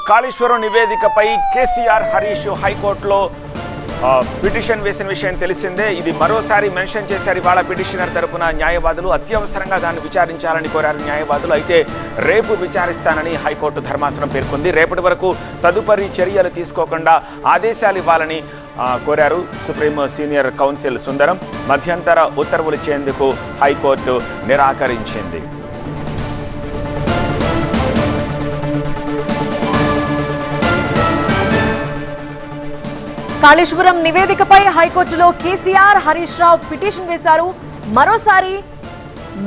కాళేశ్వరం నివేదికపై కేసీఆర్ హరీష్ హైకోర్టులో పిటిషన్ వేసిన విషయం తెలిసిందే. ఇది మరోసారి మెన్షన్ చేశారు ఇవాళ పిటిషనర్ తరపున న్యాయవాదులు. అత్యవసరంగా దాన్ని విచారించాలని కోరారు న్యాయవాదులు. అయితే రేపు విచారిస్తానని హైకోర్టు ధర్మాసనం పేర్కొంది. రేపటి వరకు తదుపరి చర్యలు తీసుకోకుండా ఆదేశాలు ఇవ్వాలని కోరారు సుప్రీం సీనియర్ కౌన్సిల్ సుందరం. మధ్యంతర ఉత్తర్వులు ఇచ్చేందుకు హైకోర్టు నిరాకరించింది. కాళేశ్వరం నివేదికపై హైకోర్టులో కేసీఆర్ హరీష్ రావు పిటిషన్ వేశారు. మరోసారి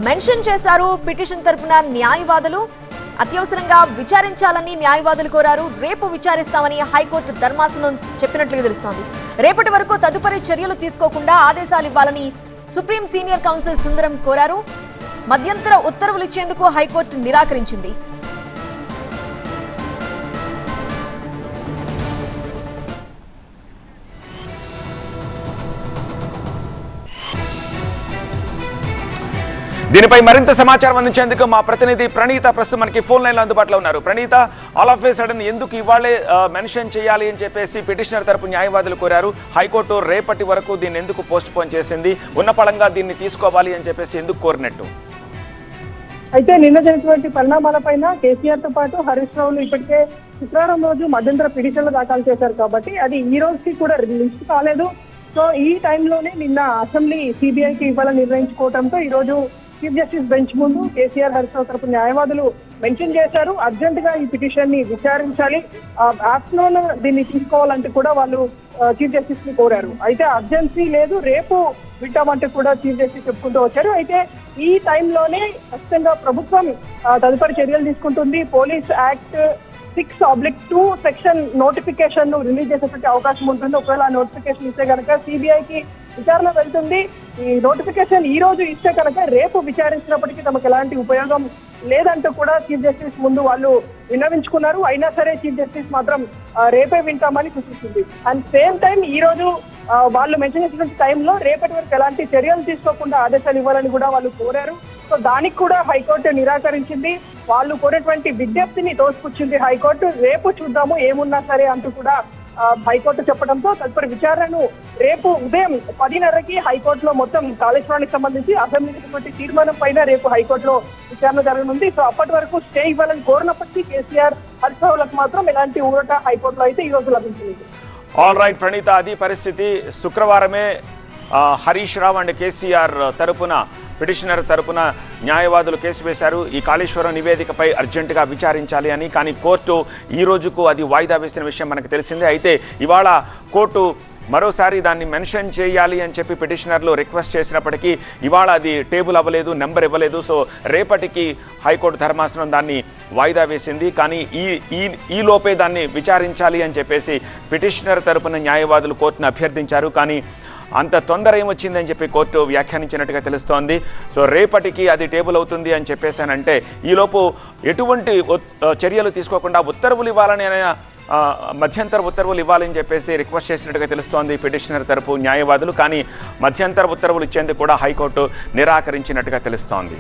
మెన్షన్ చేశారు పిటిషన్ తరపున న్యాయవాదులు. అత్యవసరంగా విచారించాలని న్యాయవాదులు కోరారు. రేపు విచారిస్తామని హైకోర్టు ధర్మాసనం చెప్పినట్లుగా తెలుస్తోంది. రేపటి వరకు తదుపరి చర్యలు తీసుకోకుండా ఆదేశాలు ఇవ్వాలని సుప్రీం సీనియర్ కౌన్సిల్ సుందరం కోరారు. మధ్యంతర ఉత్తర్వులు ఇచ్చేందుకు హైకోర్టు నిరాకరించింది. దీనిపై మరింత సమాచారం అందించేందుకు మా ప్రతినిధి ప్రణీత ప్రస్తుతం మనకి ఫోన్ లైన్లో అందుబాటులో ఉన్నారు. Praneetha, all of a sudden ఎందుకు ఇవాళే మెన్షన్ చేయాలి అని చెప్పేసి పిటిషనర్ తరపు న్యాయవాదులు కోరారు. హైకోర్టు రేపటి వరకు దీన్ని ఎందుకు పోస్ట్ పోన్ చేసింది? ఉన్నపళంగా దీన్ని తీసుకోవాలి అని చెప్పేసి ఎందుకు కోరినట్టు? అయితే నిన్న జరిగినటువంటి పరిణామాలపైన కేసీఆర్ తో పాటు హరీష్ రావులు ఇప్పటికే శుక్రవారం రోజు మధ్యంతర పిటిషన్లు దాఖలు చేశారు కాబట్టి అది ఈ రోజుకి కూడా లిస్ట్ కాలేదు. సో ఈ టైంలోనే నిన్న అసెంబ్లీ సిబిఐకి ఇవ్వాలని నిర్ణయించుకోవడంతో ఈ రోజు చీఫ్ జస్టిస్ బెంచ్ ముందు కేసీఆర్ హరీష్ రావు తరపు న్యాయవాదులు మెన్షన్ చేశారు. అర్జెంట్ గా ఈ పిటిషన్ ని విచారించాలి, ఆఫ్టర్నూన్ దీన్ని తీసుకోవాలంటే కూడా వాళ్ళు చీఫ్ జస్టిస్ ని కోరారు. అయితే అర్జెన్సీ లేదు, రేపు వింటామంటే కూడా చీఫ్ జస్టిస్ చెప్పుకుంటూ వచ్చారు. అయితే ఈ టైంలోనే ఖచ్చితంగా ప్రభుత్వం తదుపరి చర్యలు తీసుకుంటుంది. పోలీస్ యాక్ట్ 6/2 సెక్షన్ నోటిఫికేషన్ ను రిలీజ్ చేసేటువంటి అవకాశం ఉంటుంది. ఒకవేళ ఆ నోటిఫికేషన్ ఇస్తే కనుక సిబిఐకి విచారణ వెళ్తుంది. ఈ నోటిఫికేషన్ ఈ రోజు ఇస్తే కనుక రేపు విచారించినప్పటికీ తమకు ఎలాంటి ఉపయోగం లేదంటూ కూడా చీఫ్ జస్టిస్ ముందు వాళ్ళు విన్నవించుకున్నారు. అయినా సరే చీఫ్ జస్టిస్ మాత్రం రేపే వింటామని సూచిస్తుంది. అండ్ సేమ్ టైం ఈ రోజు వాళ్ళు మెన్షన్ చేసినటువంటి టైంలో రేపటి వరకు ఎలాంటి చర్యలు తీసుకోకుండా ఆదేశాలు ఇవ్వాలని కూడా వాళ్ళు కోరారు. సో దానికి కూడా హైకోర్టు నిరాకరించింది. వాళ్ళు కోరేటువంటి విజ్ఞప్తిని తోసిపుచ్చింది హైకోర్టు. రేపు చూద్దాము ఏమున్నా సరే అంటూ కూడా హైకోర్టు చెప్పడంతో తదుపరి విచారణను రేపు ఉదయం 10:30కి హైకోర్టులో మొత్తం కాళేశ్వరానికి సంబంధించి అసెంబ్లీ తీర్మానం పైన రేపు హైకోర్టులో విచారణ జరగనుంది. సో అప్పటి వరకు స్టే ఇవ్వాలని కోరినప్పటికీ కేసీఆర్ హరీష్ రావులకు మాత్రం ఎలాంటి ఊరట హైకోర్టులో అయితే ఈ రోజు లభించింది. ఆల్ రైట్ ప్రణీత, అది పరిస్థితి. శుక్రవారమే హరీష్ రావు అండ్ కేసీఆర్ తరపున పిటిషనర్ తరపున న్యాయవాదులు కేసు వేశారు ఈ కాళేశ్వరం నివేదికపై అర్జెంటుగా విచారించాలి అని. కానీ కోర్టు ఈ రోజుకు అది వాయిదా వేసిన విషయం మనకు తెలిసిందే. అయితే ఇవాళ కోర్టు మరోసారి దాన్ని మెన్షన్ చేయాలి అని చెప్పి పిటిషనర్లు రిక్వెస్ట్ చేసినప్పటికీ ఇవాళ అది టేబుల్ అవ్వలేదు, నెంబర్ ఇవ్వలేదు. సో రేపటికి హైకోర్టు ధర్మాసనం దాన్ని వాయిదా వేసింది. కానీ ఈ లోపే దాన్ని విచారించాలి అని చెప్పేసి పిటిషనర్ తరపున న్యాయవాదులు కోర్టును అభ్యర్థించారు. కానీ అంత తొందర ఏమొచ్చిందని చెప్పి కోర్టు వ్యాఖ్యానించినట్టుగా తెలుస్తోంది. సో రేపటికి అది టేబుల్ అవుతుంది అని చెప్పేసానంటే ఈలోపు ఎటువంటి చర్యలు తీసుకోకుండా ఉత్తర్వులు ఇవ్వాలని మధ్యంతర ఉత్తర్వులు ఇవ్వాలని చెప్పేసి రిక్వెస్ట్ చేసినట్టుగా తెలుస్తోంది పిటిషనర్ తరపు న్యాయవాదులు. కానీ మధ్యంతర ఉత్తర్వులు ఇచ్చేందుకు కూడా హైకోర్టు నిరాకరించినట్టుగా తెలుస్తోంది.